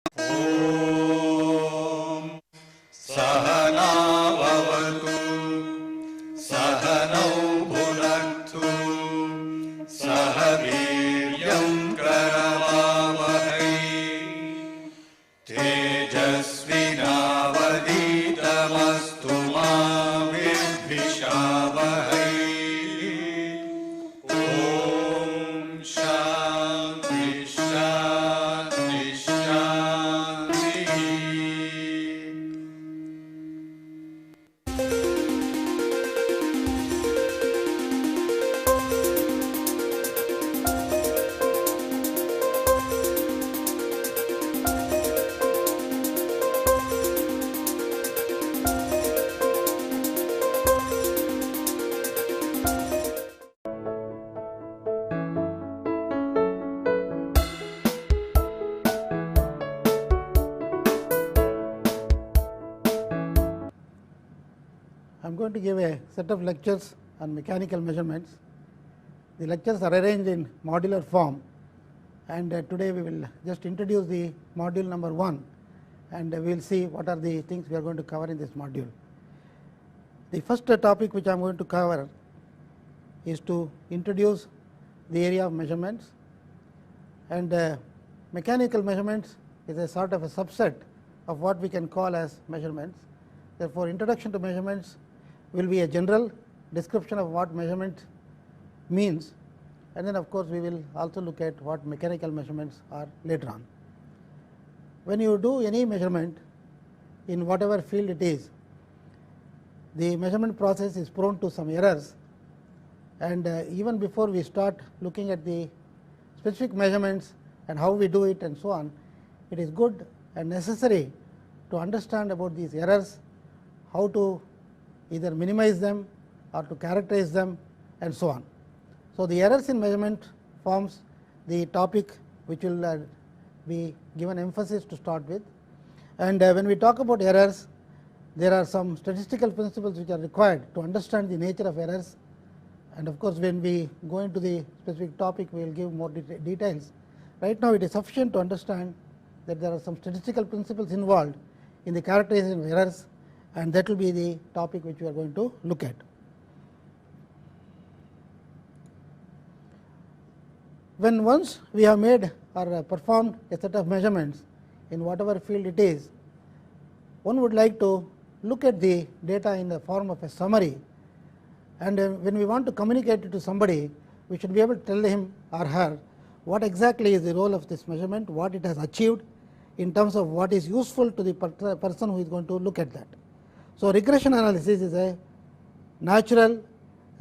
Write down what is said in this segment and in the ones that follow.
ॐ सहनावतु सहनौ भुनक्तु सह वीर्यं करवावहै तेजस्विनावधीतमस्तु मा विद्विषावहै। ॐ शान्ति शान्ति शान्तिः। I am going to give a set of lectures on mechanical measurements. The lectures are arranged in modular form, and today we will just introduce the module number 1, and we will see what are the things we are going to cover in this module. The first topic which I am going to cover is to introduce the area of measurements, and mechanical measurements is a sort of a subset of what we can call as measurements. Therefore, introduction to measurements will be a general description of what measurement means, and then of course we will also look at what mechanical measurements are later on. When you do any measurement in whatever field it is, the measurement process is prone to some errors, and even before we start looking at the specific measurements and how we do it and so on, it is good and necessary to understand about these errors, how to either minimize them or to characterize them and so on. So, the errors in measurement forms the topic which will be given emphasis to start with, and when we talk about errors, there are some statistical principles which are required to understand the nature of errors, and of course when we go into the specific topic we will give more details. Right now it is sufficient to understand that there are some statistical principles involved in the characterization of errors, and that will be the topic which we are going to look at. When once we have made or performed a set of measurements in whatever field it is, one would like to look at the data in the form of a summary, and when we want to communicate it to somebody, we should be able to tell him or her what exactly is the role of this measurement, what it has achieved in terms of what is useful to the person who is going to look at that. So, regression analysis is a natural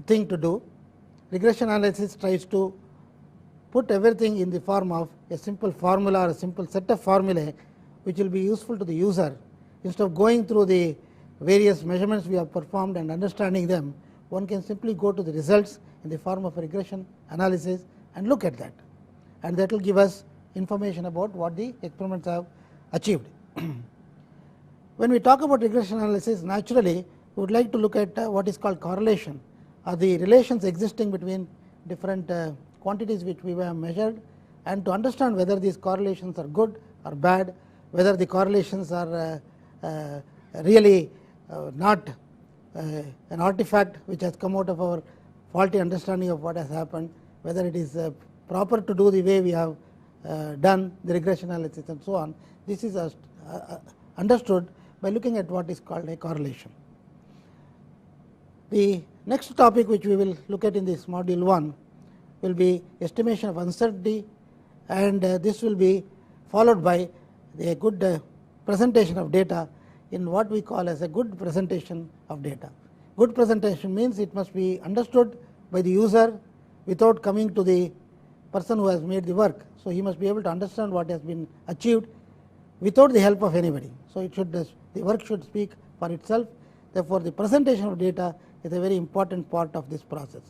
thing to do. Regression analysis tries to put everything in the form of a simple formula or a simple set of formulae which will be useful to the user. Instead of going through the various measurements we have performed and understanding them, one can simply go to the results in the form of a regression analysis and look at that, and that will give us information about what the experiments have achieved. When we talk about regression analysis, naturally we would like to look at what is called correlation, or the relations existing between different quantities which we have measured, and to understand whether these correlations are good or bad, whether the correlations are really not an artifact which has come out of our faulty understanding of what has happened, whether it is proper to do the way we have done the regression analysis and so on. This is understood by looking at what is called a correlation. The next topic which we will look at in this module 1 will be estimation of uncertainty, and this will be followed by a good presentation of data in what we call as a good presentation of data. Good presentation means it must be understood by the user without coming to the person who has made the work. So, he must be able to understand what has been achieved without the help of anybody. So, it should, the work should speak for itself. Therefore, the presentation of data is a very important part of this process.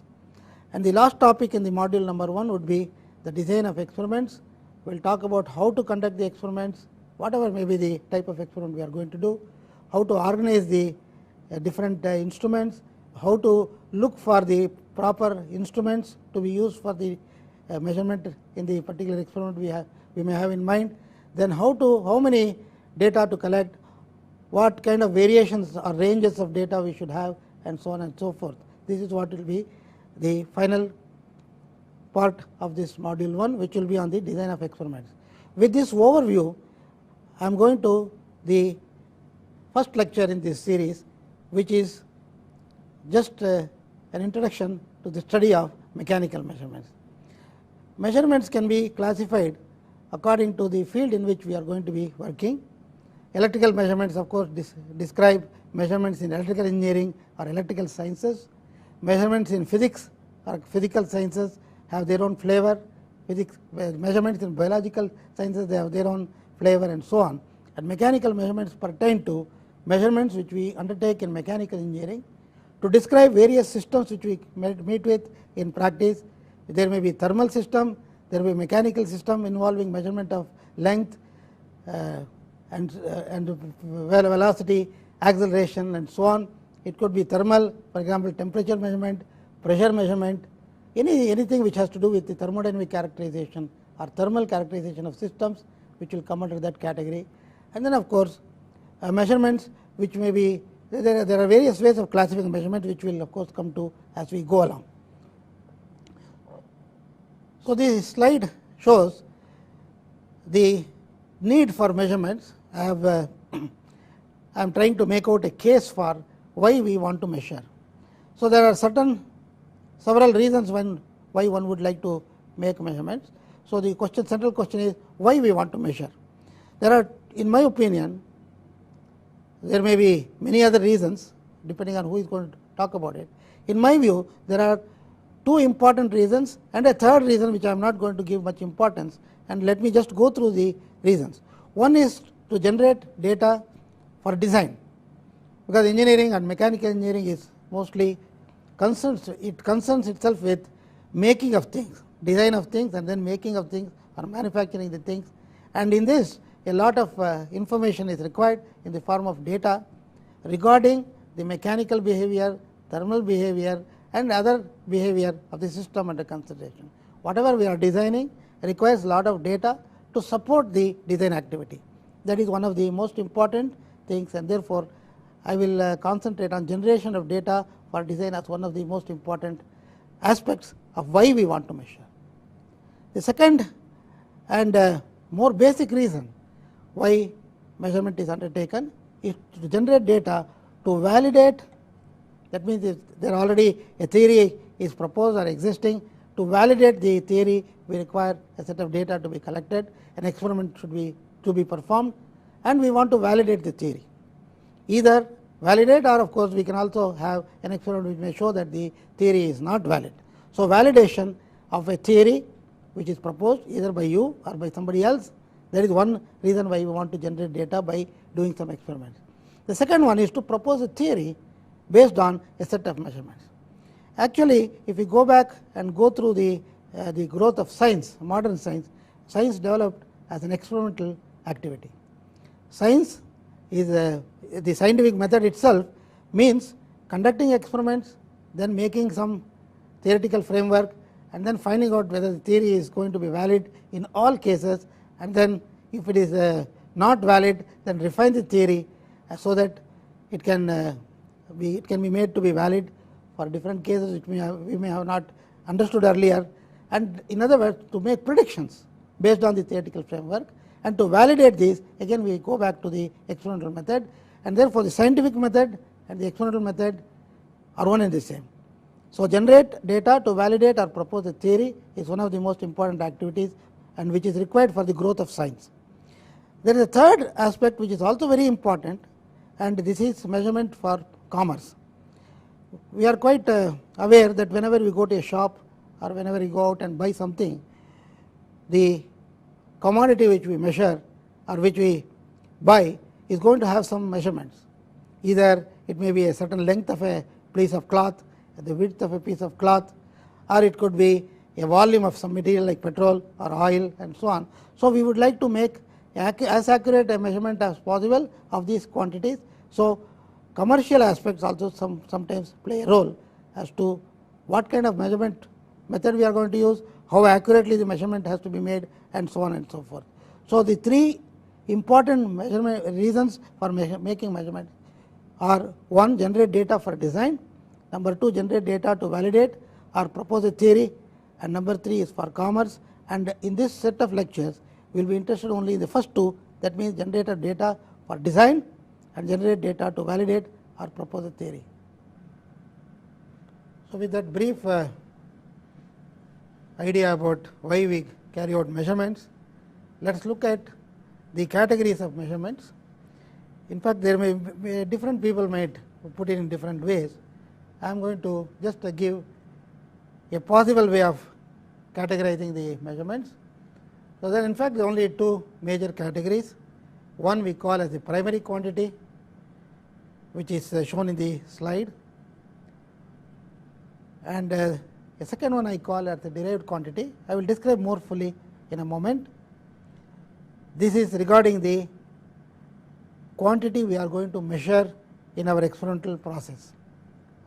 And the last topic in the module number 1 would be the design of experiments. We will talk about how to conduct the experiments, whatever may be the type of experiment we are going to do, how to organize the different instruments, how to look for the proper instruments to be used for the measurement in the particular experiment we may have in mind. then how many data to collect, what kind of variations or ranges of data we should have, and so on and so forth. This is what will be the final part of this module 1, which will be on the design of experiments. With this overview, I am going to the first lecture in this series, which is just an introduction to the study of mechanical measurements. Measurements can be classified according to the field in which we are going to be working. Electrical measurements, of course, describe measurements in electrical engineering or electrical sciences. Measurements in physics or physical sciences have their own flavor. Measurements in biological sciences, they have their own flavor, and so on. And mechanical measurements pertain to measurements which we undertake in mechanical engineering to describe various systems which we meet with in practice. There may be thermal system, there may be mechanical system involving measurement of length and velocity, acceleration, and so on. It could be thermal, for example, temperature measurement, pressure measurement, anything which has to do with the thermodynamic characterization or thermal characterization of systems, which will come under that category. And then, of course, measurements which may be, there are various ways of classifying measurement, which will of course come to as we go along. So this slide shows the need for measurements. I am trying to make out a case for why we want to measure. So there are several reasons why one would like to make measurements. So the central question is why we want to measure. There are, in my opinion, there may be many other reasons depending on who is going to talk about it. In my view, there are two important reasons and a third reason which I am not going to give much importance, and let me just go through the reasons. One is to generate data for design, because engineering and mechanical engineering is mostly concerns itself with making of things, design of things, and then making of things or manufacturing the things. And in this, a lot of information is required in the form of data regarding the mechanical behavior, thermal behavior, and other behavior of the system under consideration. Whatever we are designing requires a lot of data to support the design activity. That is one of the most important things, and therefore I will concentrate on generation of data for design as one of the most important aspects of why we want to measure. The second and more basic reason why measurement is undertaken is to generate data to validate. That means if there already a theory is proposed or existing, to validate the theory we require a set of data to be collected, an experiment should be to be performed, and we want to validate the theory. Either validate, or of course we can also have an experiment which may show that the theory is not valid. So validation of a theory which is proposed either by you or by somebody else, that is one reason why we want to generate data by doing some experiments. The second one is to propose a theory based on a set of measurements. Actually, if we go back and go through the growth of science, modern science, science developed as an experimental activity. Science is the scientific method itself means conducting experiments, then making some theoretical framework, and then finding out whether the theory is going to be valid in all cases, and then if it is not valid, then refine the theory so that it can be made to be valid for different cases which we may have not understood earlier, and in other words to make predictions based on the theoretical framework. And to validate these, again we go back to the experimental method, and therefore the scientific method and the experimental method are one and the same. So generate data to validate or propose a theory is one of the most important activities and which is required for the growth of science. There is a third aspect which is also very important, and this is measurement for commerce. We are quite aware that whenever we go to a shop or whenever we go out and buy something, the commodity which we measure or which we buy is going to have some measurements. Either it may be a certain length of a piece of cloth, the width of a piece of cloth, or it could be a volume of some material like petrol or oil and so on. So we would like to make as accurate a measurement as possible of these quantities. So commercial aspects also sometimes play a role as to what kind of measurement method we are going to use, how accurately the measurement has to be made, and so on and so forth. So, the three important measurement reasons for making measurement are: 1, generate data for design; number 2, generate data to validate or propose a theory; and number 3 is for commerce. And in this set of lectures, we will be interested only in the first two, that means generate data for design and generate data to validate or propose a theory. So, with that brief idea about why we carry out measurements, let us look at the categories of measurements. In fact, there may be different people might put it in different ways. I am going to just give a possible way of categorizing the measurements. So, there are in fact only two major categories. One we call as the primary quantity, which is shown in the slide, and a second one I call as the derived quantity. I will describe more fully in a moment. This is regarding the quantity we are going to measure in our experimental process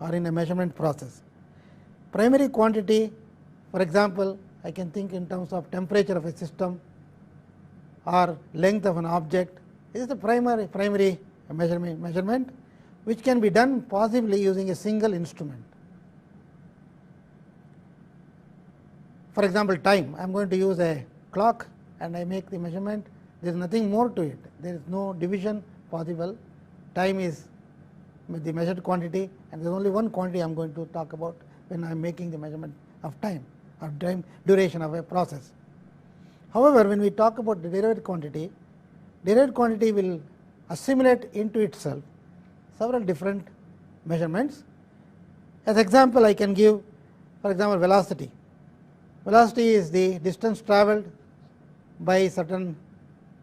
or in a measurement process. Primary quantity, for example, I can think in terms of temperature of a system or length of an object. This is the primary measurement which can be done possibly using a single instrument. For example, time. I am going to use a clock and I make the measurement. There is nothing more to it. There is no division possible. Time is the measured quantity, and there is only one quantity I am going to talk about when I am making the measurement of time or time duration of a process. However, when we talk about the derived quantity will assimilate into itself several different measurements. As example, I can give, for example, velocity. Velocity is the distance travelled by a certain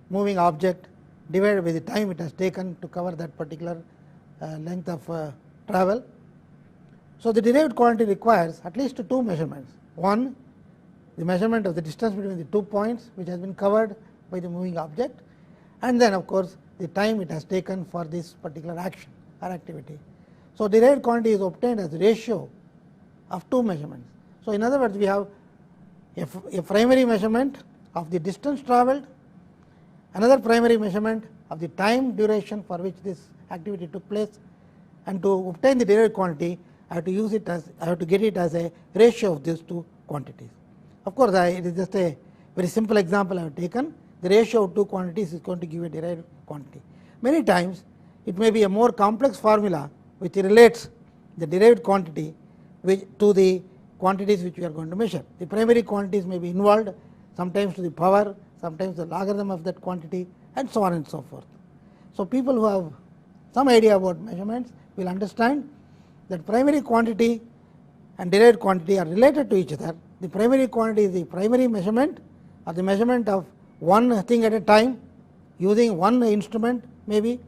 moving object divided by the time it has taken to cover that particular length of travel. So, the derived quantity requires at least two measurements. One, the measurement of the distance between the 2 points which has been covered by the moving object, and then of course, the time it has taken for this particular action or activity. So, derived quantity is obtained as a ratio of two measurements. So, in other words, we have a primary measurement of the distance travelled, another primary measurement of the time duration for which this activity took place, and to obtain the derived quantity I have to get it as a ratio of these two quantities. Of course, it is just a very simple example I have taken. The ratio of two quantities is going to give a derived quantity. Many times it may be a more complex formula which relates the derived quantity to the quantities which we are going to measure. The primary quantities may be involved, sometimes to the power, sometimes the logarithm of that quantity, and so on and so forth. So, people who have some idea about measurements will understand that primary quantity and derived quantity are related to each other. The primary quantity is the primary measurement or the measurement of one thing at a time using one instrument maybe,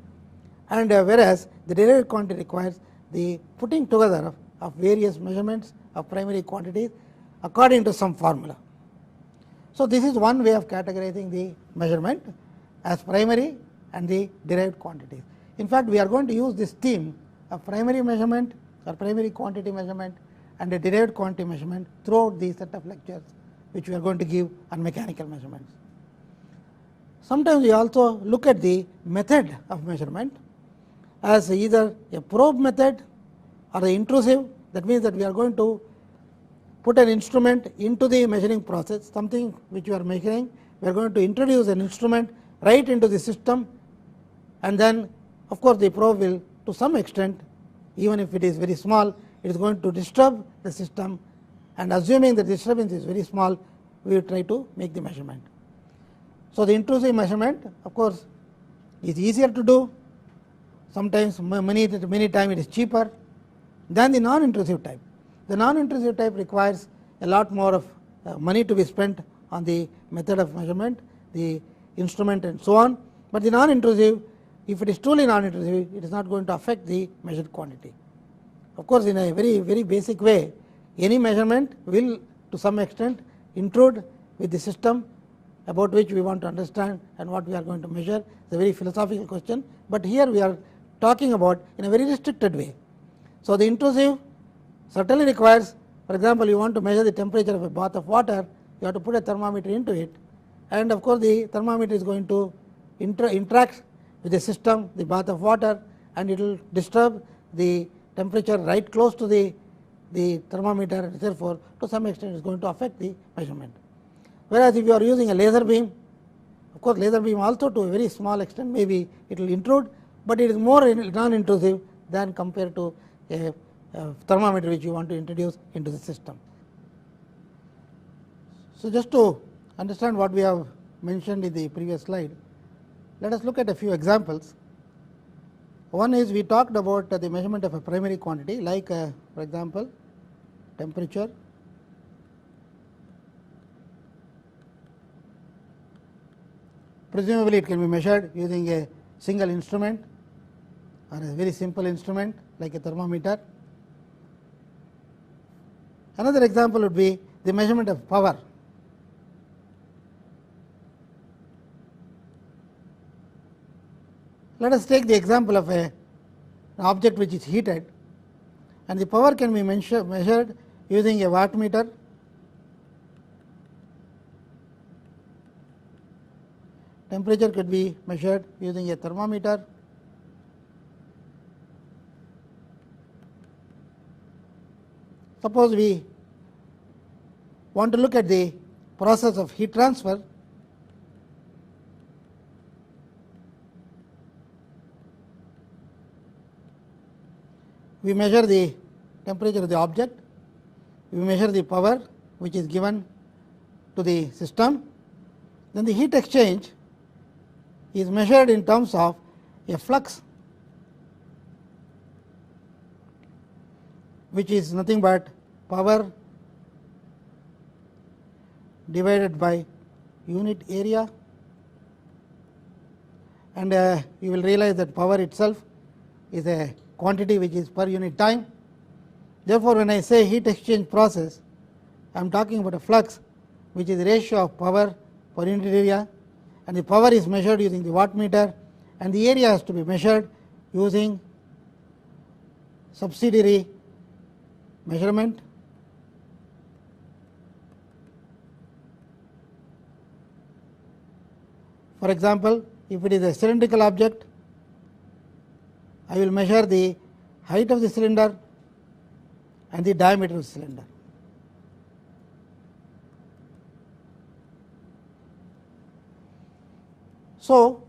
and whereas the derived quantity requires the putting together of various measurements of primary quantities according to some formula. So, this is one way of categorizing the measurement as primary and the derived quantities. In fact, we are going to use this theme of primary measurement or primary quantity measurement and a derived quantity measurement throughout the set of lectures which we are going to give on mechanical measurements. Sometimes we also look at the method of measurement as either a probe method or the intrusive. That means that we are going to put an instrument into the measuring process, something which we are measuring. We are going to introduce an instrument right into the system, and then of course, the probe will to some extent, even if it is very small, it is going to disturb the system, and assuming the disturbance is very small, we will try to make the measurement. So, the intrusive measurement of course is easier to do, sometimes many times it is cheaper than the non-intrusive type. The non-intrusive type requires a lot more of money to be spent on the method of measurement, the instrument and so on, but the non-intrusive, if it is truly non-intrusive, it is not going to affect the measured quantity. Of course, in a very basic way, any measurement will to some extent intrude with the system about which we want to understand and what we are going to measure. It is a very philosophical question, but here we are talking about in a very restricted way. So, the intrusive certainly requires, for example, you want to measure the temperature of a bath of water, you have to put a thermometer into it, and of course the thermometer is going to interact with the system, the bath of water, and it will disturb the temperature right close to the thermometer, therefore to some extent it is going to affect the measurement. Whereas if you are using a laser beam, of course laser beam also to a very small extent maybe it will intrude, but it is more non-intrusive than compared to a thermometer which you want to introduce into the system. So just to understand what we have mentioned in the previous slide, let us look at a few examples. One is we talked about the measurement of a primary quantity, like for example temperature, presumably it can be measured using a single instrument or a very simple instrument like a thermometer. Another example would be the measurement of power. Let us take the example of an object which is heated, and the power can be measured using a wattmeter, temperature could be measured using a thermometer, suppose we want to look at the process of heat transfer. We measure the temperature of the object, we measure the power which is given to the system, then the heat exchange is measured in terms of a flux which is nothing but power divided by unit area, and you will realize that power itself is a quantity which is per unit time. Therefore, when I say heat exchange process, I am talking about a flux which is the ratio of power per unit area, and the power is measured using the wattmeter, and the area has to be measured using subsidiary measurement. For example, if it is a cylindrical object, I will measure the height of the cylinder and the diameter of the cylinder. So,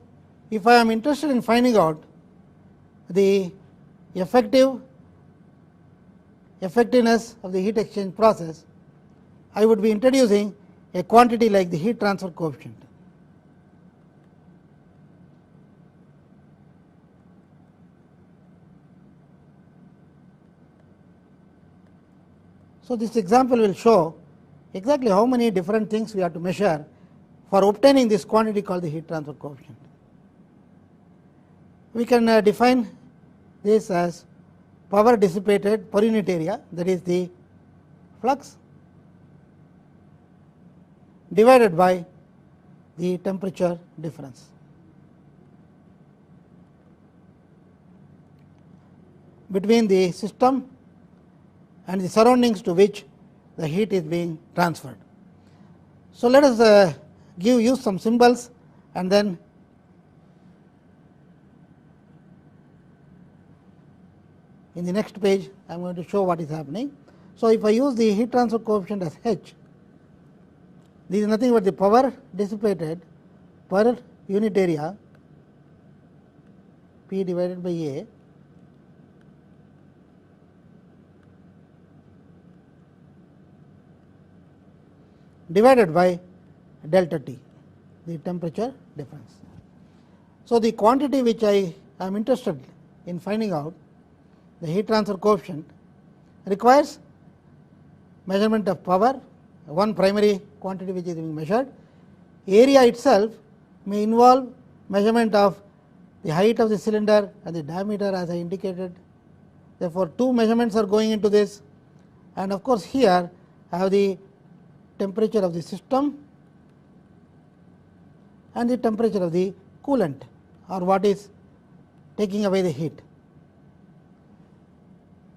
if I am interested in finding out the effectiveness of the heat exchange process, I would be introducing a quantity like the heat transfer coefficient. So, this example will show exactly how many different things we have to measure for obtaining this quantity called the heat transfer coefficient. We can define this as power dissipated per unit area, that is the flux, divided by the temperature difference. Between the system and the surroundings to which the heat is being transferred. So, let us use some symbols, and then in the next page I am going to show what is happening. So, if I use the heat transfer coefficient as H, this is nothing but the power dissipated per unit area, P divided by A, divided by delta T, the temperature difference. So, the quantity which I am interested in finding out, the heat transfer coefficient, requires measurement of power, one primary quantity which is being measured. Area itself may involve measurement of the height of the cylinder and the diameter as I indicated. Therefore, two measurements are going into this, and of course, here I have the temperature of the system and the temperature of the coolant, or what is taking away the heat.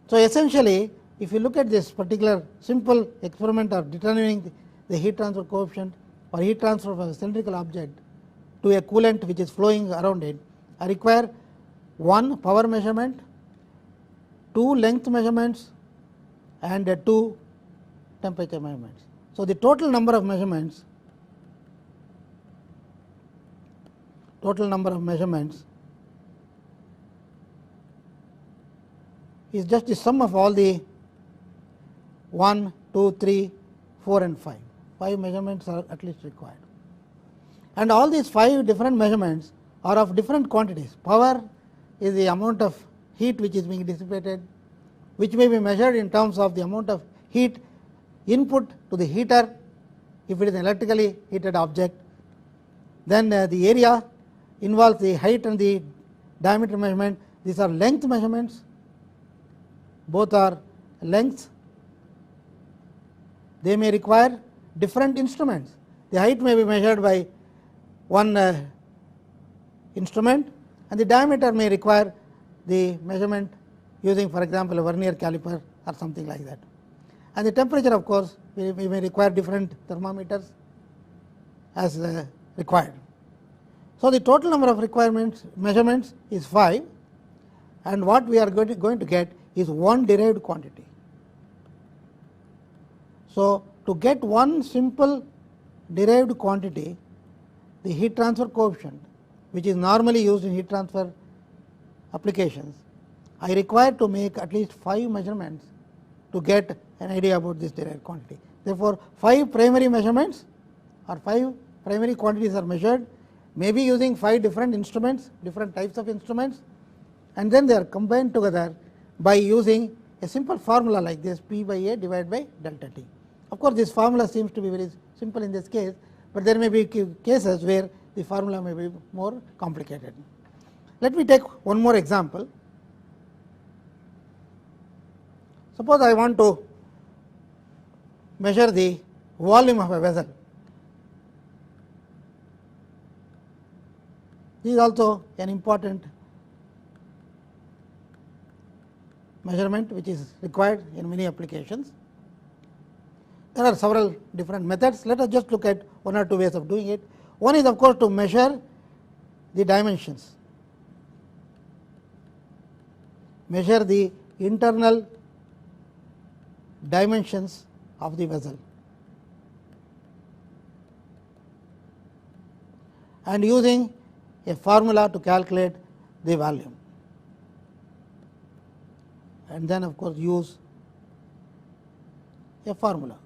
So, essentially if you look at this particular simple experiment of determining the heat transfer coefficient, for heat transfer from a cylindrical object to a coolant which is flowing around it, I require 1 power measurement, 2 length measurements and 2 temperature measurements. So, the total number of measurements is just the sum of all the 1, 2, 3, 4 and 5. 5 measurements are at least required. And all these 5 different measurements are of different quantities. Power is the amount of heat which is being dissipated, which may be measured in terms of the amount of heat input to the heater if it is an electrically heated object. Then the area involves the height and the diameter measurement. These are length measurements, both are lengths. They may require different instruments. The height may be measured by one instrument and the diameter may require the measurement using, for example, a vernier caliper or something like that. And the temperature, of course, we may require different thermometers as required. So, the total number of measurements is 5, and what we are going to get is one derived quantity. So, to get one simple derived quantity, the heat transfer coefficient, which is normally used in heat transfer applications, I require to make at least 5 measurements to get an idea about this derived quantity. Therefore, 5 primary measurements or 5 primary quantities are measured, maybe using 5 different instruments, different types of instruments, and then they are combined together by using a simple formula like this, P by A divided by delta T. Of course, this formula seems to be very simple in this case, but there may be cases where the formula may be more complicated. Let me take one more example. Suppose I want to measure the volume of a vessel. This is also an important measurement which is required in many applications. There are several different methods. Let us just look at 1 or 2 ways of doing it. One is, of course, to measure the dimensions, measure the internal dimensions of the vessel, and using a formula to calculate the volume, and then of course use a formula.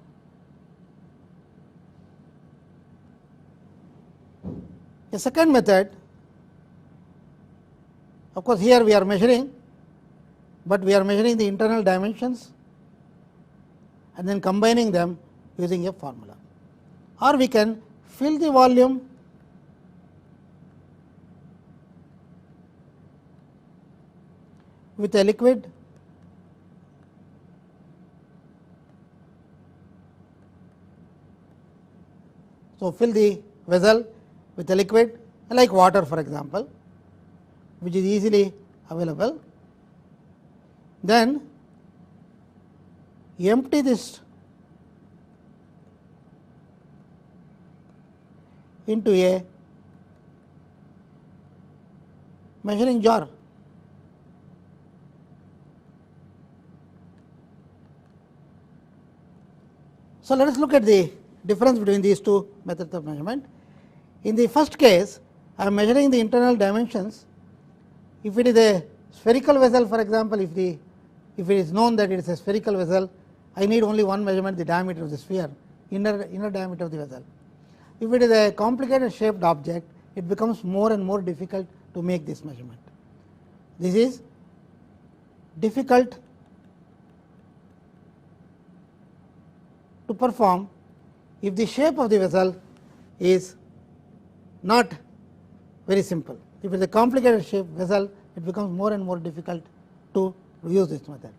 A second method, of course here we are measuring, but we are measuring the internal dimensions and then combining them using a formula. Or we can fill the volume with a liquid so fill the vessel with a liquid like water, for example, which is easily available. Then empty this into a measuring jar. So, let us look at the difference between these two methods of measurement. In the first case, I am measuring the internal dimensions. If it is a spherical vessel, for example, if it is known that it is a spherical vessel, I need only one measurement, the diameter of the sphere, inner diameter of the vessel. If it is a complicated shaped object, it becomes more and more difficult to make this measurement. This is difficult to perform if the shape of the vessel is not very simple. If it is a complicated shaped vessel, it becomes more and more difficult to use this method.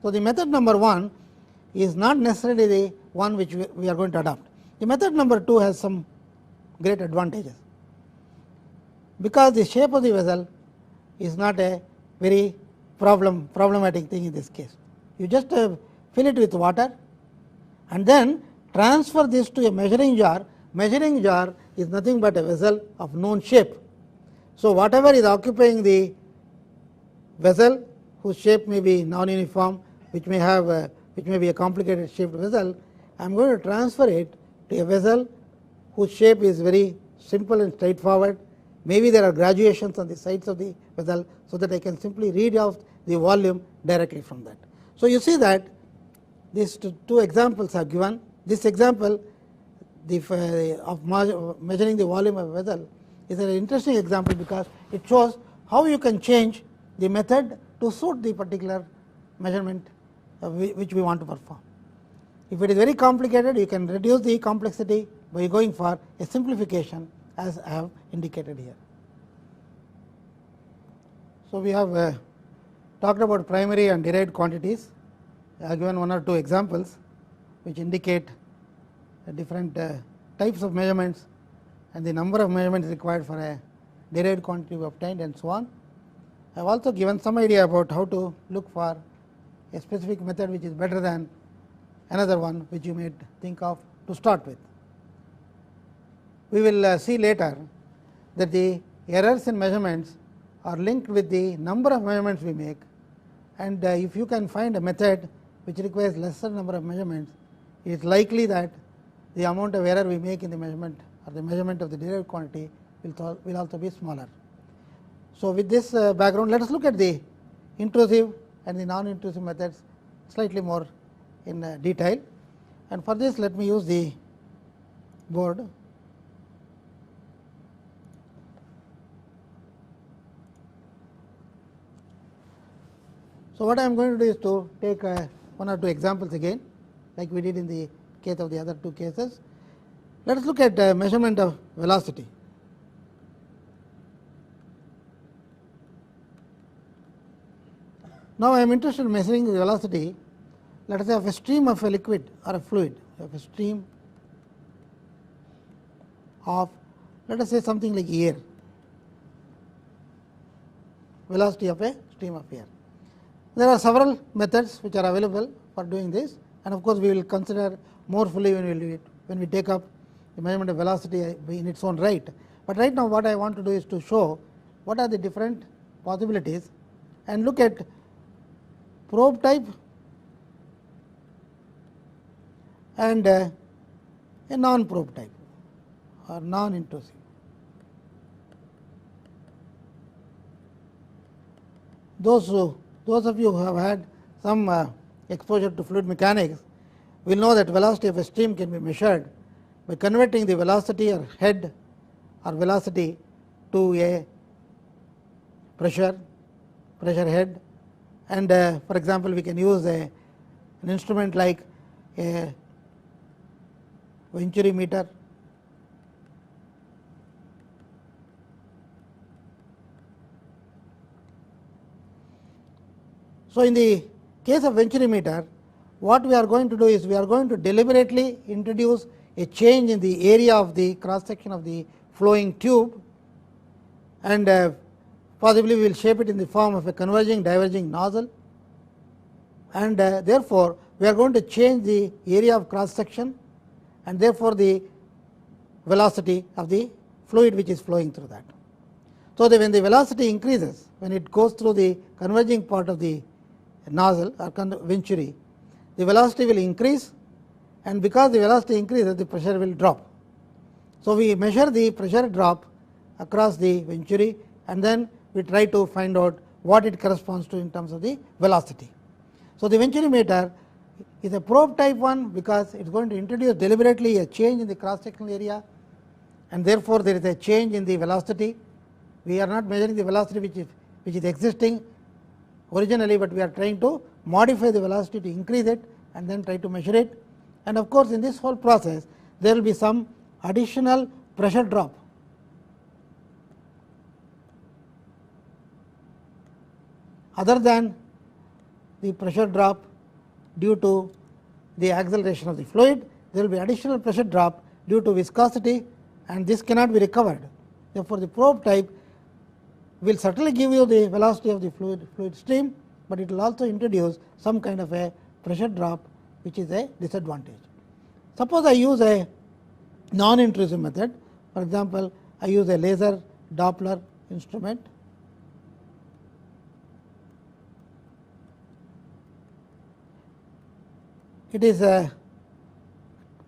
So, the method number 1 is not necessarily the one which we are going to adopt. The method number 2 has some great advantages, because the shape of the vessel is not a very problematic thing in this case. You just fill it with water and then transfer this to a measuring jar measuring jar is nothing but a vessel of known shape. So, whatever is occupying the vessel whose shape may be non-uniform, which may have which may be a complicated shaped vessel, I am going to transfer it to a vessel whose shape is very simple and straightforward. Maybe there are graduations on the sides of the vessel, so that I can simply read out the volume directly from that. So, you see that these two examples are given. This example of measuring the volume of a vessel is an interesting example, because it shows how you can change the method to suit the particular measurement which we want to perform. If it is very complicated, you can reduce the complexity by going for a simplification, as I have indicated here. So, we have talked about primary and derived quantities. I have given one or two examples which indicate different types of measurements and the number of measurements required for a derived quantity obtained, and so on. I have also given some idea about how to look for a specific method which is better than another one which you may think of to start with. We will see later that the errors in measurements are linked with the number of measurements we make, and if you can find a method which requires lesser number of measurements, it is likely that the amount of error we make in the measurement or the measurement of the derived quantity will also be smaller. So, with this background, let us look at the intrusive and the non-intrusive methods slightly more in detail, and for this let me use the board. So, what I am going to do is to take one or two examples again, like we did in the case of the other two cases. Let us look at measurement of velocity. Now, I am interested in measuring the velocity, let us say, of a stream of a liquid or a fluid, of a stream of, let us say, something like air, velocity of a stream of air. There are several methods which are available for doing this, and of course, we will consider more fully when we take up the measurement of velocity in its own right. But right now, what I want to do is to show what are the different possibilities and look at probe type and a non-probe type or non-intrusive. Those of you who have had some exposure to fluid mechanics will know that velocity of a stream can be measured by converting the velocity or head or velocity to a pressure head, and for example, we can use an instrument like a Venturi meter. So, in the case of Venturi meter, what we are going to do is we are going to deliberately introduce a change in the area of the cross section of the flowing tube, and possibly we will shape it in the form of a converging diverging nozzle, and therefore, we are going to change the area of cross section and therefore, the velocity of the fluid which is flowing through that. So, that when the velocity increases, when it goes through the converging part of the nozzle or venturi, the velocity will increase, and because the velocity increases, the pressure will drop. So, we measure the pressure drop across the venturi, and then we try to find out what it corresponds to in terms of the velocity. So, the Venturi meter is a probe type one, because it is going to introduce deliberately a change in the cross sectional area, and therefore, there is a change in the velocity. We are not measuring the velocity which is existing originally, but we are trying to modify the velocity to increase it and then try to measure it. And of course, in this whole process, there will be some additional pressure drop. Other than the pressure drop due to the acceleration of the fluid, there will be additional pressure drop due to viscosity, and this cannot be recovered. Therefore, the probe type will certainly give you the velocity of the fluid stream, but it will also introduce some kind of a pressure drop which is a disadvantage. Suppose I use a non-intrusive method. For example, I use a laser Doppler instrument. It is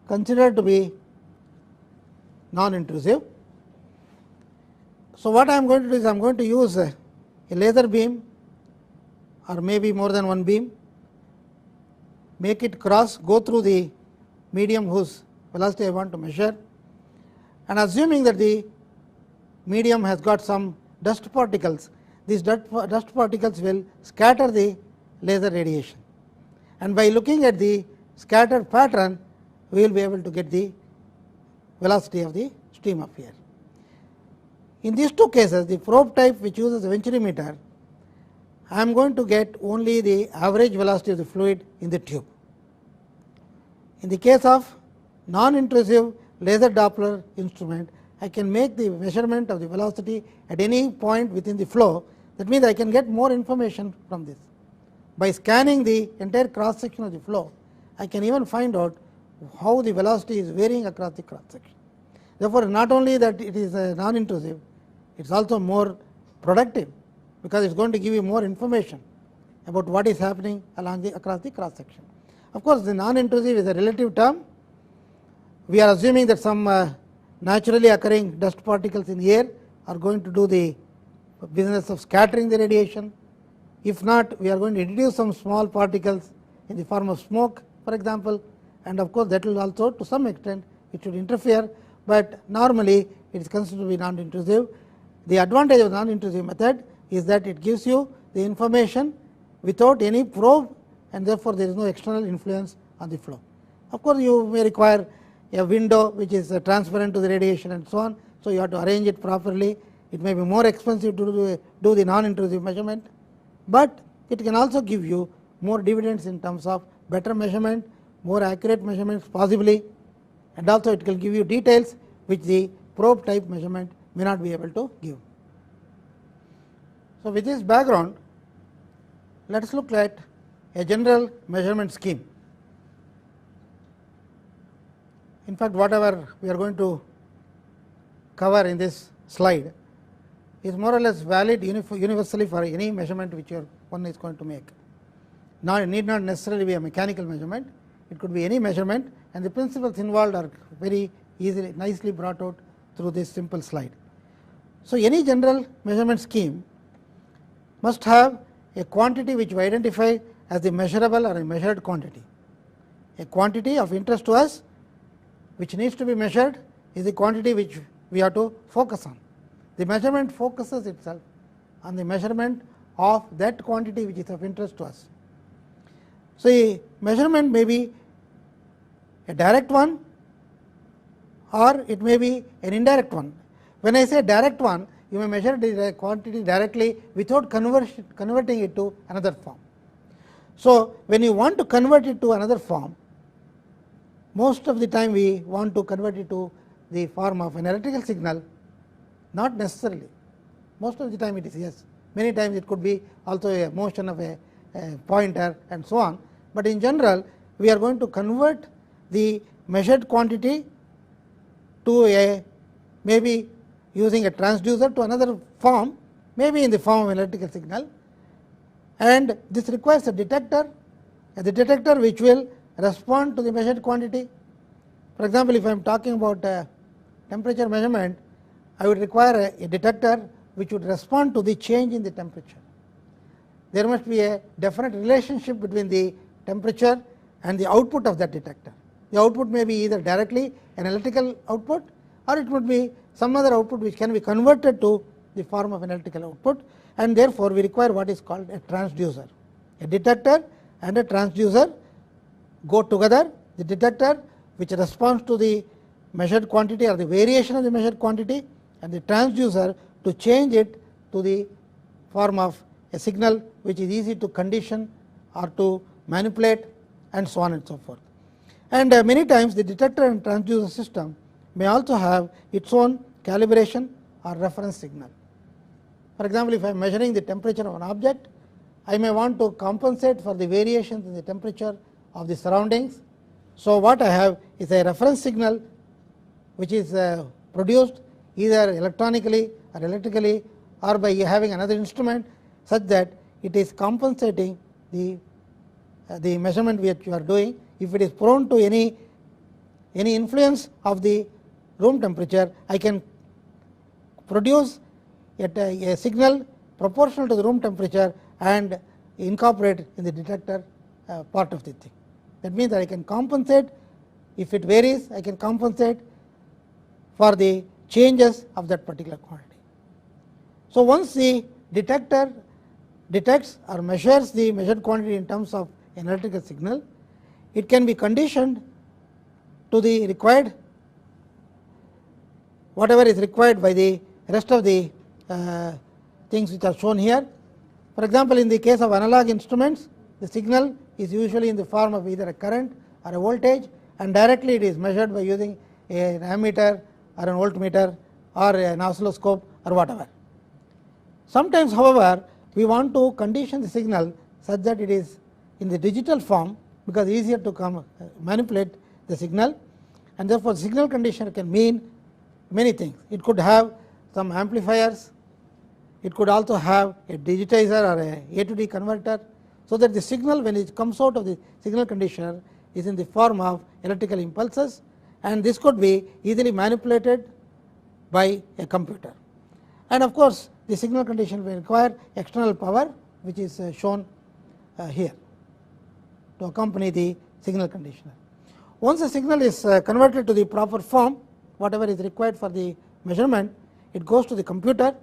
considered to be non-intrusive. So, what I am going to do is I am going to use a laser beam or maybe more than one beam, make it cross, go through the medium whose velocity I want to measure, and assuming that the medium has got some dust particles, these dust particles will scatter the laser radiation, and by looking at the scattered pattern we will be able to get the velocity of the stream of air. In these two cases, the probe type which uses a venturimeter, I am going to get only the average velocity of the fluid in the tube. In the case of non-intrusive laser Doppler instrument, I can make the measurement of the velocity at any point within the flow. That means I can get more information from this. By scanning the entire cross section of the flow, I can even find out how the velocity is varying across the cross section. Therefore, not only that it is non-intrusive, it is also more productive, because it is going to give you more information about what is happening across the cross section. Of course, the non-intrusive is a relative term. We are assuming that some naturally occurring dust particles in the air are going to do the business of scattering the radiation. If not, we are going to introduce some small particles in the form of smoke, for example, and of course, that will also to some extent it should interfere, but normally it is considered to be non-intrusive. The advantage of non-intrusive method is that it gives you the information without any probe, and therefore, there is no external influence on the flow. Of course, you may require a window which is transparent to the radiation and so on. So, you have to arrange it properly. It may be more expensive to do the non-intrusive measurement, but it can also give you more dividends in terms of better measurement, more accurate measurements possibly, and also it will give you details which the probe type measurement may not be able to give. So, with this background, let us look at a general measurement scheme. In fact, whatever we are going to cover in this slide is more or less valid universally for any measurement which one is going to make. Now, it need not necessarily be a mechanical measurement, it could be any measurement, and the principles involved are very easily nicely brought out through this simple slide. So, any general measurement scheme must have a quantity which we identify as the measurable or a measured quantity. A quantity of interest to us which needs to be measured is the quantity which we have to focus on. The measurement focuses itself on the measurement of that quantity which is of interest to us. So, a measurement may be a direct one or it may be an indirect one. When I say direct one, you may measure the quantity directly without converting it to another form. So, when you want to convert it to another form, most of the time we want to convert it to the form of an electrical signal, not necessarily. Most of the time it is yes. Many times it could be also a motion of a pointer and so on, but in general we are going to convert the measured quantity to a maybe using a transducer to another form, maybe in the form of an electrical signal, and this requires a detector which will respond to the measured quantity. For example, if I am talking about temperature measurement, I would require a detector which would respond to the change in the temperature. There must be a definite relationship between the temperature and the output of that detector. The output may be either directly an electrical output or it would be some other output which can be converted to the form of an electrical output, and therefore, we require what is called a transducer. A detector and a transducer go together. The detector which responds to the measured quantity or the variation of the measured quantity, and the transducer to change it to the form of a signal which is easy to condition or to manipulate and so on and so forth. And many times the detector and transducer system may also have its own calibration or reference signal. For example, if I am measuring the temperature of an object, I may want to compensate for the variations in the temperature of the surroundings. So, what I have is a reference signal which is produced either electronically or electrically or by having another instrument, such that it is compensating the measurement which you are doing. If it is prone to any influence of the room temperature, I can produce a signal proportional to the room temperature and incorporate in the detector part of the thing. That means that I can compensate. If it varies, I can compensate for the changes of that particular quantity. So once the detector detects or measures the measured quantity in terms of an electrical signal, it can be conditioned to the required, whatever is required by the rest of the things which are shown here. For example, in the case of analog instruments, the signal is usually in the form of either a current or a voltage, and directly it is measured by using an ammeter or an voltmeter or an oscilloscope or whatever. Sometimes, however, we want to condition the signal such that it is in the digital form, because it is easier to manipulate the signal, and therefore signal conditioner can mean many things. It could have some amplifiers, it could also have a digitizer or a to D converter, so that the signal, when it comes out of the signal conditioner, is in the form of electrical impulses, and this could be easily manipulated by a computer. And of course, the signal conditioner will require external power, which is shown here to accompany the signal conditioner. Once the signal is converted to the proper form, whatever is required for the measurement, it goes to the computer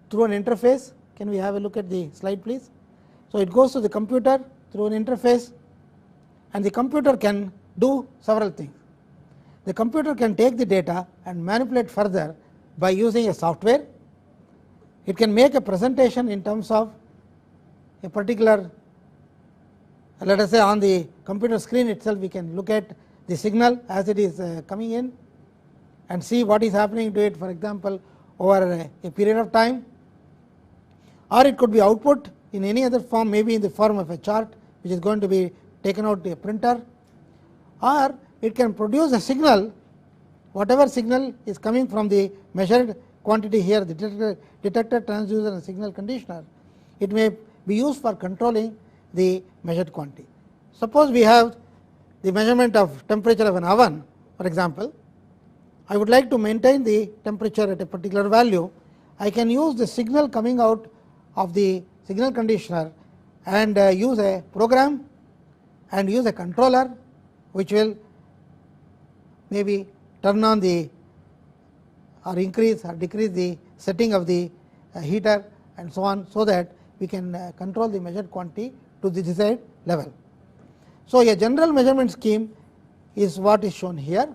through an interface. Can we have a look at the slide, please? So it goes to the computer through an interface, and the computer can do several things. The computer can take the data and manipulate further by using a software. It can make a presentation in terms of a particular, let us say on the computer screen itself, we can look at the signal as it is coming in and see what is happening to it, for example, over a period of time. Or it could be output in any other form, maybe in the form of a chart which is going to be taken out to a printer, or it can produce a signal, whatever signal is coming from the measured quantity here, the detector, transducer and signal conditioner. It may be used for controlling the measured quantity. Suppose we have the measurement of temperature of an oven, for example. I would like to maintain the temperature at a particular value. I can use the signal coming out of the signal conditioner and use a program and use a controller which will maybe turn on the or increase or decrease the setting of the heater and so on, so that we can control the measured quantity to the desired level. So a general measurement scheme is what is shown here,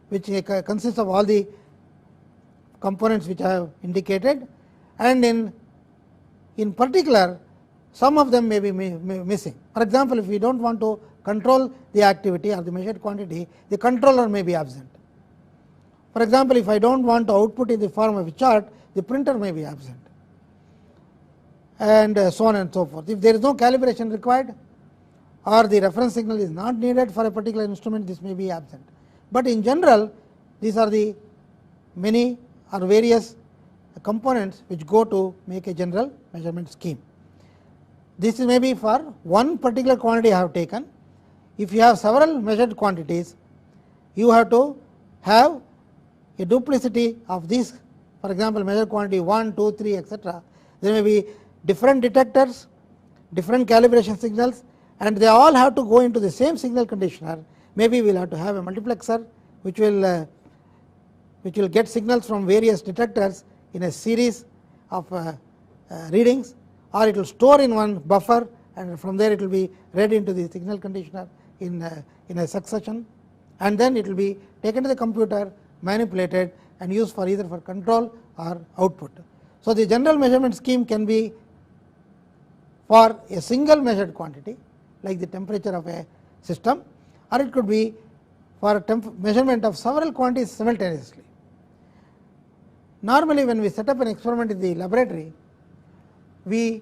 which consists of all the components which I have indicated, and in particular some of them may be missing. For example, if we don't want to control the activity or the measured quantity, the controller may be absent. For example, if I don't want to output in the form of a chart, the printer may be absent, and so on and so forth. If there is no calibration required or the reference signal is not needed for a particular instrument, this may be absent. But in general, these are the many or various components which go to make a general measurement scheme. This is maybe for one particular quantity I have taken. If you have several measured quantities, you have to have a duplicity of these. For example, measured quantity 1, 2, 3, etc. There may be different detectors, different calibration signals, and they all have to go into the same signal conditioner. Maybe we will have to have a multiplexer which will get signals from various detectors in a series of readings, or it will store in one buffer, and from there it will be read into the signal conditioner in a succession, and then it will be taken to the computer, manipulated and used for either for control or output. So the general measurement scheme can be for a single measured quantity like the temperature of a system, or it could be for measurement of several quantities simultaneously. Normally when we set up an experiment in the laboratory, we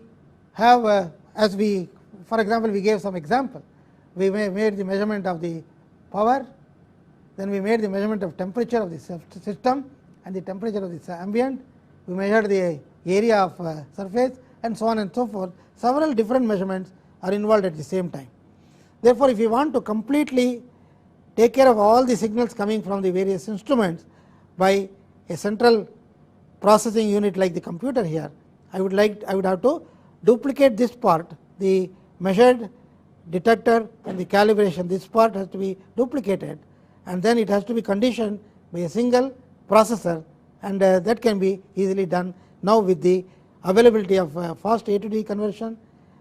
have as we, for example, we gave some example. We made the measurement of the power, then we made the measurement of temperature of the system and the temperature of the ambient, we measured the area of surface and so on and so forth. Several different measurements are involved at the same time. Therefore, if you want to completely take care of all the signals coming from the various instruments by a central processing unit like the computer here, I would have to duplicate this part, the measured detector and the calibration. This part has to be duplicated, and then it has to be conditioned by a single processor, and that can be easily done now with the availability of fast A to D conversion,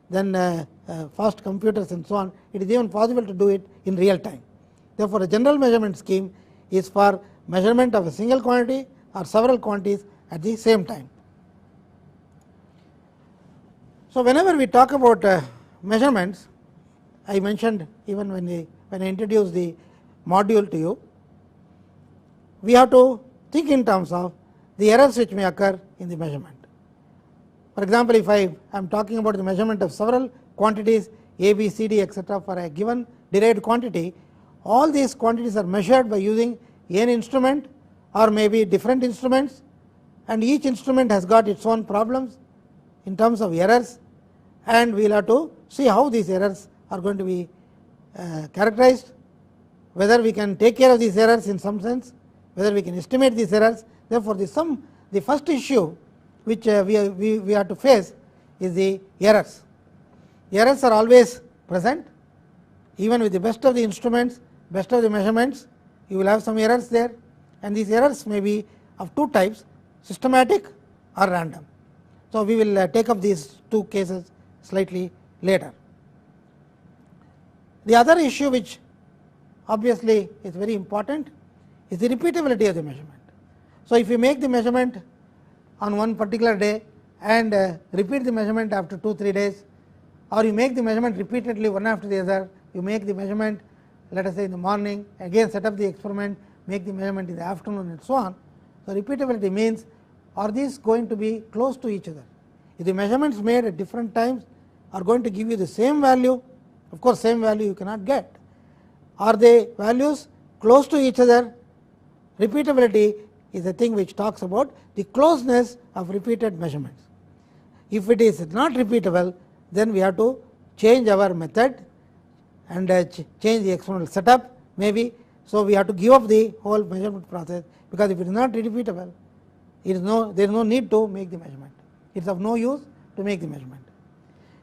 then fast computers and so on. It is even possible to do it in real time. Therefore, a general measurement scheme is for measurement of a single quantity or several quantities at the same time. So, whenever we talk about measurements, I mentioned even when I introduced the module to you, we have to think in terms of the errors which may occur in the measurement. For example, if I am talking about the measurement of several quantities A, B, C, D, etc. for a given derived quantity, all these quantities are measured by using an instrument or maybe different instruments, and each instrument has got its own problems in terms of errors, and we will have to see how these errors are going to be characterized, whether we can take care of these errors in some sense, whether we can estimate these errors. Therefore, the first issue which we have to face is the errors. The errors are always present, even with the best of the instruments, best of the measurements, you will have some errors there, and these errors may be of two types, systematic or random. So, we will take up these two cases slightly later. The other issue which obviously is very important is the repeatability of the measurement. So, if you make the measurement on one particular day and repeat the measurement after 2-3 days, or you make the measurement repeatedly one after the other, you make the measurement let us say in the morning, again set up the experiment, make the measurement in the afternoon and so on. So, repeatability means are these going to be close to each other? If the measurements made at different times are going to give you the same value, of course same value you cannot get. Are they values close to each other? Repeatability is a thing which talks about the closeness of repeated measurements. If it is not repeatable, then we have to change our method and change the experimental setup maybe. So, we have to give up the whole measurement process, because if it is not repeatable, there is no need to make the measurement. It is of no use to make the measurement.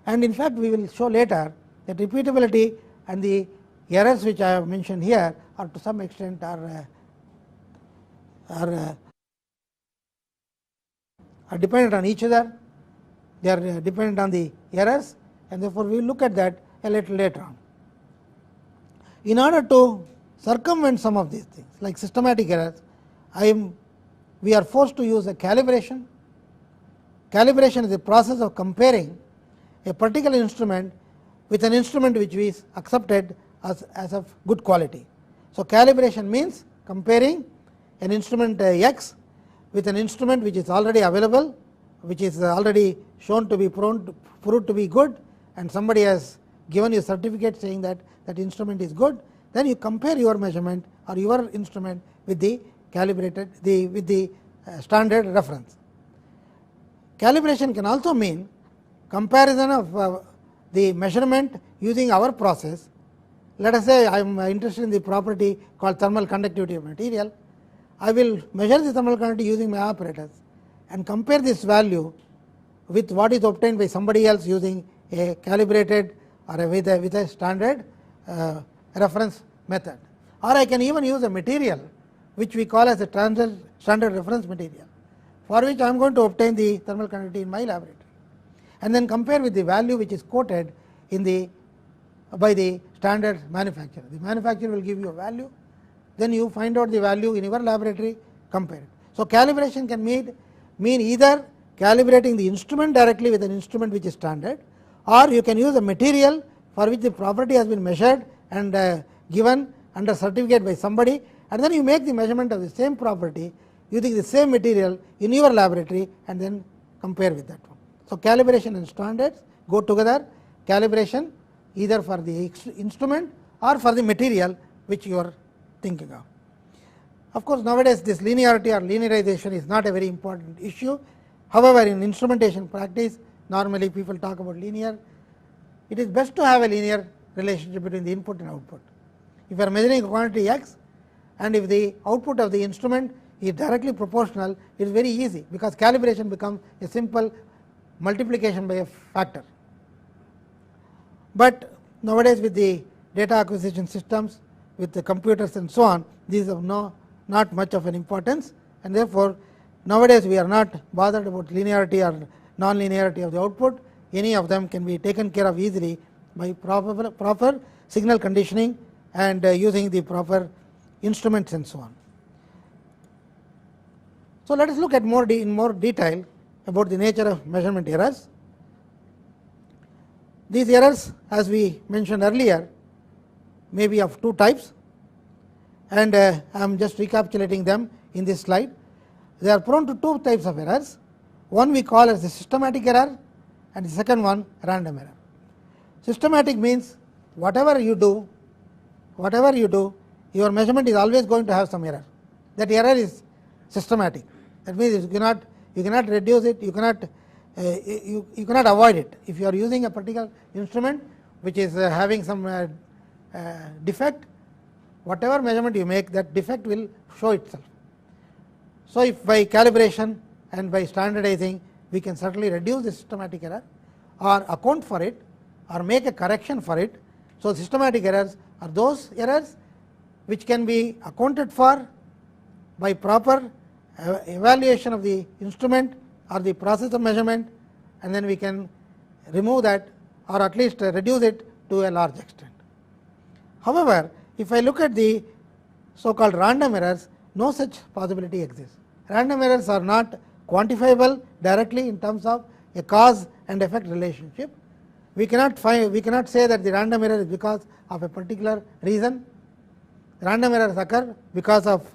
And in fact, we will show later that repeatability and the errors which I have mentioned here are to some extent are dependent on each other. They are dependent on the errors, and therefore, we will look at that a little later on. In order to circumvent some of these things like systematic errors, we are forced to use a calibration. Calibration is a process of comparing a particular instrument with an instrument which is accepted as of good quality. So, calibration means comparing an instrument X with an instrument which is already available, which is already shown to be proved to be good, and somebody has given you a certificate saying that that instrument is good. Then you compare your measurement or your instrument with the calibrated with the standard reference. Calibration can also mean comparison of the measurement using our process. Let us say I am interested in the property called thermal conductivity of material. I will measure the thermal conductivity using my apparatus and compare this value with what is obtained by somebody else using a calibrated or with a standard reference method. Or I can even use a material which we call as a standard reference material, for which I am going to obtain the thermal conductivity in my laboratory, and then compare with the value which is quoted by the standard manufacturer. The manufacturer will give you a value, then you find out the value in your laboratory, compare it. So, calibration can mean either calibrating the instrument directly with an instrument which is standard, or you can use a material for which the property has been measured and given under certificate by somebody, and then you make the measurement of the same property using the same material in your laboratory and then compare with that one. So, calibration and standards go together. Calibration either for the instrument or for the material which you are thinking of. Of course, nowadays this linearity or linearization is not a very important issue. However, in instrumentation practice, normally people talk about linear. It is best to have a linear relationship between the input and output. If you are measuring a quantity x, and if the output of the instrument is directly proportional, it is very easy, because calibration becomes a simple multiplication by a factor. But nowadays with the data acquisition systems, with the computers and so on, these have not much of an importance, and therefore nowadays we are not bothered about linearity or non-linearity of the output. Any of them can be taken care of easily by proper signal conditioning and using the proper instruments and so on. So let us look at in more detail about the nature of measurement errors. These errors, as we mentioned earlier, may be of two types, and I am just recapitulating them in this slide. They are prone to two types of errors. One we call as the systematic error, and the second one random error. Systematic means whatever you do, your measurement is always going to have some error. That error is systematic. That means you cannot reduce it, you cannot avoid it. If you are using a particular instrument which is having some defect, whatever measurement you make, that defect will show itself. So if by calibration and by standardizing we can certainly reduce the systematic error or account for it or make a correction for it. So systematic errors are those errors which can be accounted for by proper evaluation of the instrument or the process of measurement, and then we can remove that or at least reduce it to a large extent. However, if I look at the so called random errors, no such possibility exists. Random errors are not quantifiable directly in terms of a cause and effect relationship. We cannot say that the random error is because of a particular reason. Random errors occur because of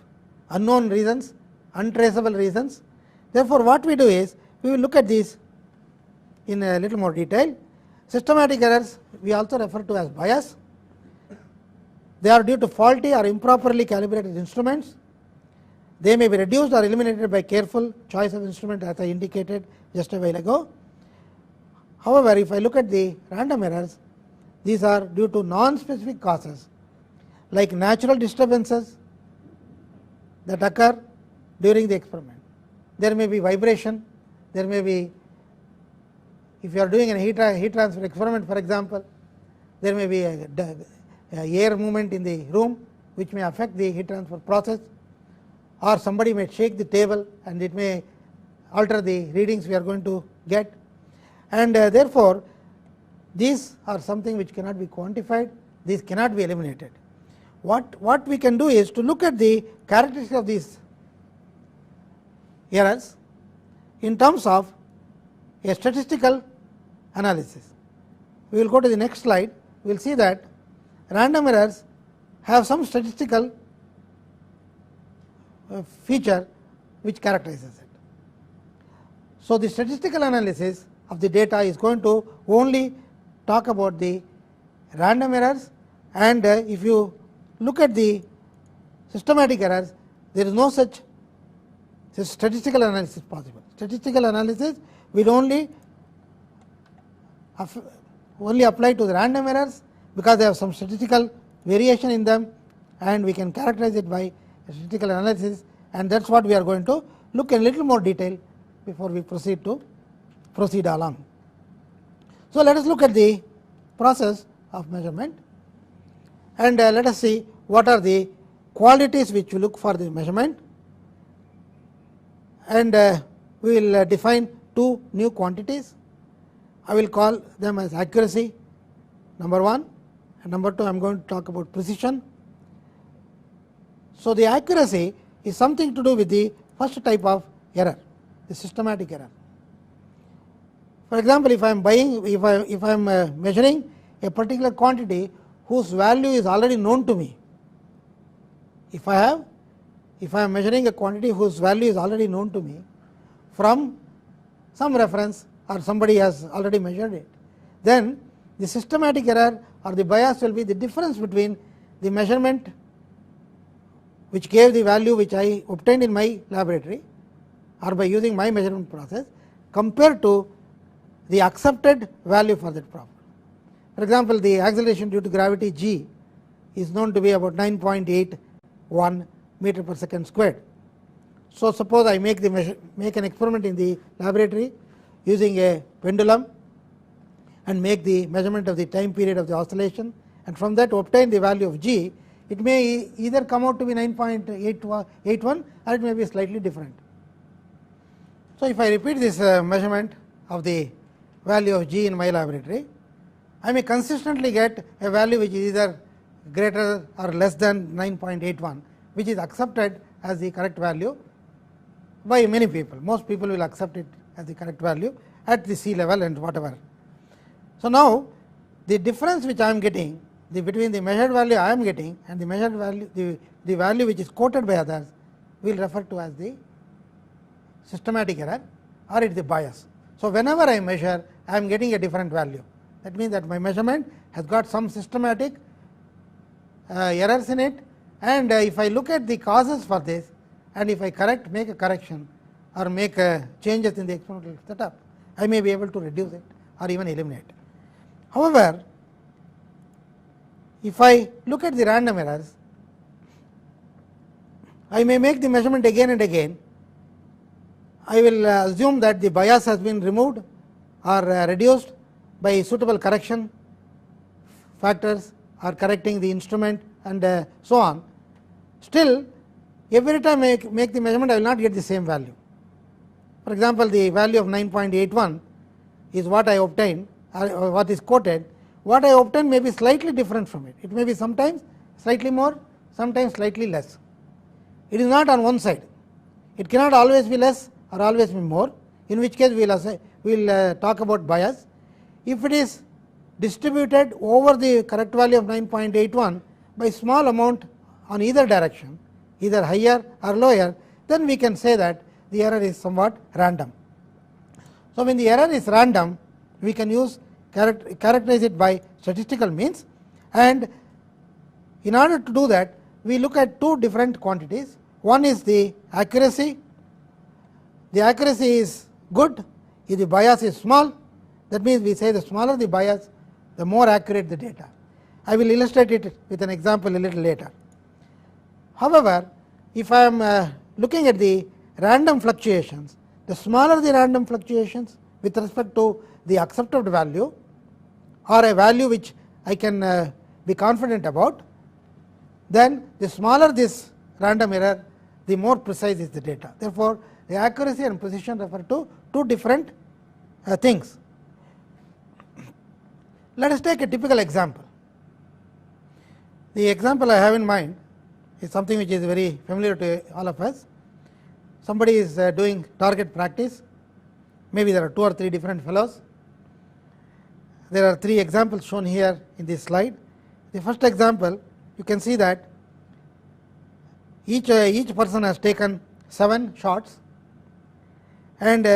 unknown reasons, untraceable reasons. Therefore, what we do is we will look at these in a little more detail. Systematic errors we also refer to as bias. They are due to faulty or improperly calibrated instruments. They may be reduced or eliminated by careful choice of instrument, as I indicated just a while ago. However, if I look at the random errors, these are due to non-specific causes like natural disturbances that occur during the experiment. There may be vibration, there may be, if you are doing a heat transfer experiment for example, there may be a air movement in the room which may affect the heat transfer process, or somebody may shake the table and it may alter the readings we are going to get, and therefore these are something which cannot be quantified, these cannot be eliminated. What we can do is to look at the characteristics of these errors in terms of a statistical analysis. We will go to the next slide. We will see that random errors have some statistical feature which characterizes it. So the statistical analysis of the data is going to only talk about the random errors, and if you look at the systematic errors, there is no such statistical analysis possible. Statistical analysis will only apply to the random errors because they have some statistical variation in them, and we can characterize it by statistical analysis, and that is what we are going to look in a little more detail before we proceed along. So let us look at the process of measurement, and let us see what are the qualities which we look for the measurement, and we will define two new quantities. I will call them as accuracy number 1, and number 2 I am going to talk about precision. So the accuracy is something to do with the first type of error, the systematic error. For example, if I am measuring a particular quantity whose value is already known to me, if I am measuring a quantity whose value is already known to me from some reference or somebody has already measured it, then the systematic error or the bias will be the difference between the measurement which gave the value which I obtained in my laboratory or by using my measurement process compared to the accepted value for that problem. For example, the acceleration due to gravity g is known to be about 9.81 meter per second squared. So, suppose I make an experiment in the laboratory using a pendulum and make the measurement of the time period of the oscillation, and from that obtain the value of g. It may either come out to be 9.81 or it may be slightly different. So, if I repeat this measurement of the value of g in my laboratory, I may consistently get a value which is either greater or less than 9.81, which is accepted as the correct value by many people. Most people will accept it as the correct value at the sea level and whatever. So, now the difference which I am getting between the measured value I am getting and the measured value, the value which is quoted by others, we will refer to as the systematic error or it is the bias. So, whenever I measure, I am getting a different value. That means that my measurement has got some systematic errors in it, and if I look at the causes for this and if I make a correction or make changes in the experimental setup, I may be able to reduce it or even eliminate it. However, if I look at the random errors, I may make the measurement again and again. I will assume that the bias has been removed or reduced by suitable correction factors or correcting the instrument and so on. Still, every time I make the measurement, I will not get the same value. For example, the value of 9.81 is what I obtained or what is quoted. What I obtain may be slightly different from it. It may be sometimes slightly more, sometimes slightly less. It is not on one side. It cannot always be less or always be more, in which case we will talk about bias. If it is distributed over the correct value of 9.81 by small amount on either direction, either higher or lower, then we can say that the error is somewhat random. So, when the error is random, we can characterize it by statistical means, and in order to do that, we look at two different quantities. One is the accuracy. The accuracy is good if the bias is small. That means we say the smaller the bias, the more accurate the data. I will illustrate it with an example a little later. However, if I am looking at the random fluctuations, the smaller the random fluctuations with respect to the accepted value or a value which I can be confident about, then the smaller this random error, the more precise is the data. Therefore, the accuracy and precision refer to two different things. Let us take a typical example. The example I have in mind is something which is very familiar to all of us. Somebody is doing target practice. Maybe there are 2 or 3 different fellows. There are 3 examples shown here in this slide. The first example, you can see that each person has taken 7 shots, and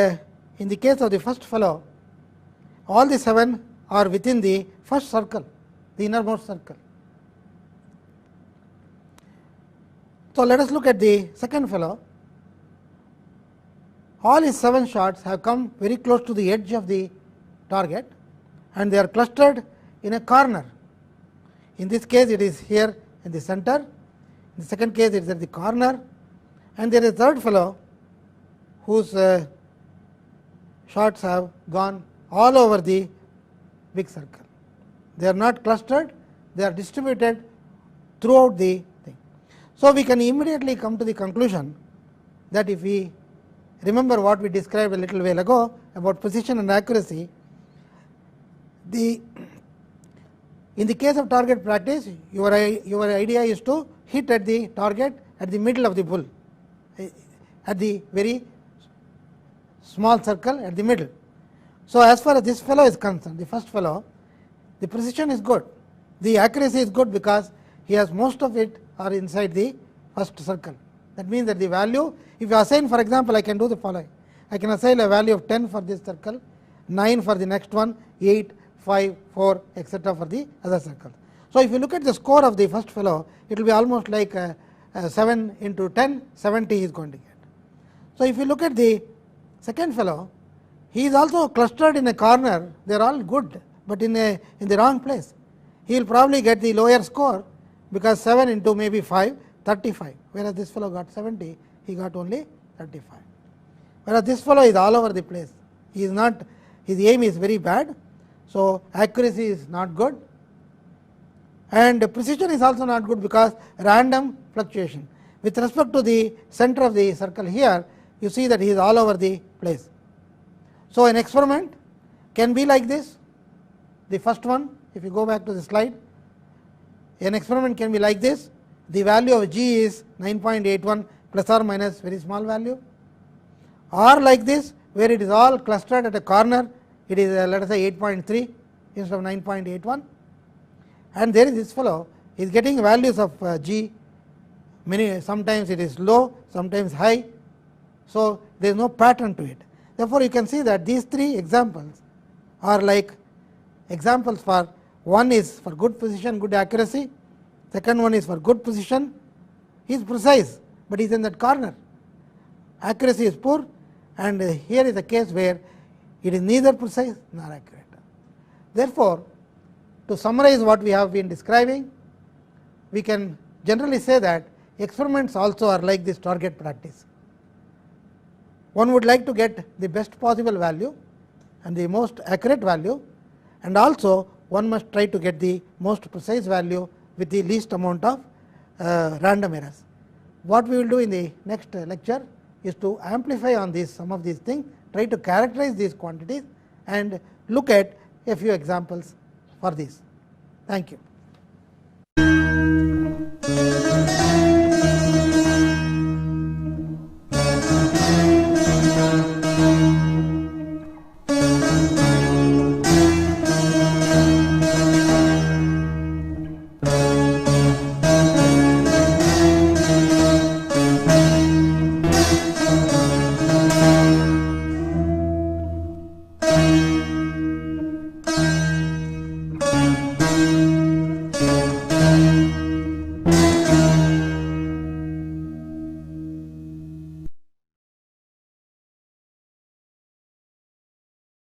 in the case of the first fellow, all the 7 are within the first circle, the innermost circle. So, let us look at the second fellow. All his 7 shots have come very close to the edge of the target and they are clustered in a corner. In this case, it is here in the center. In the second case, it is at the corner, and there is a third fellow whose shots have gone all over the big circle. They are not clustered, they are distributed throughout the thing. So, we can immediately come to the conclusion that if we remember what we described a little while ago about precision and accuracy, in the case of target practice, your idea is to hit at the target at the middle of the bull, at the very small circle at the middle. So, as far as this fellow is concerned, the first fellow, the precision is good, the accuracy is good because he has most of it are inside the first circle. That means that the value, if you assign, for example, I can do the following. I can assign a value of 10 for this circle, 9 for the next one, 8, 5, 4, etc. for the other circles. So, if you look at the score of the first fellow, it will be almost like 7 into 10, 70 he is going to get. So, if you look at the second fellow, he is also clustered in a corner, they are all good, but in the wrong place. He will probably get the lower score, because 7 into maybe 5, 35, whereas this fellow got 70, he got only 35. Whereas this fellow is all over the place, he is not, his aim is very bad. So, accuracy is not good, and precision is also not good, because random fluctuation. With respect to the center of the circle here, you see that he is all over the place. So, an experiment can be like this. The first one, if you go back to the slide, an experiment can be like this. The value of G is 9.81 plus or minus very small value, or like this, where it is all clustered at a corner, it is let us say 8.3 instead of 9.81, and there is this fellow is getting values of G, many, sometimes it is low, sometimes high. So, there is no pattern to it. Therefore, you can see that these three examples are like examples for, one is for good precision, good accuracy, second one is for good precision, he is precise, but he is in that corner, accuracy is poor, and here is a case where it is neither precise nor accurate. Therefore, to summarize what we have been describing, we can generally say that experiments also are like this target practice. One would like to get the best possible value and the most accurate value, and also one must try to get the most precise value with the least amount of random errors. What we will do in the next lecture is to amplify on these, some of these things, try to characterize these quantities and look at a few examples for this. Thank you.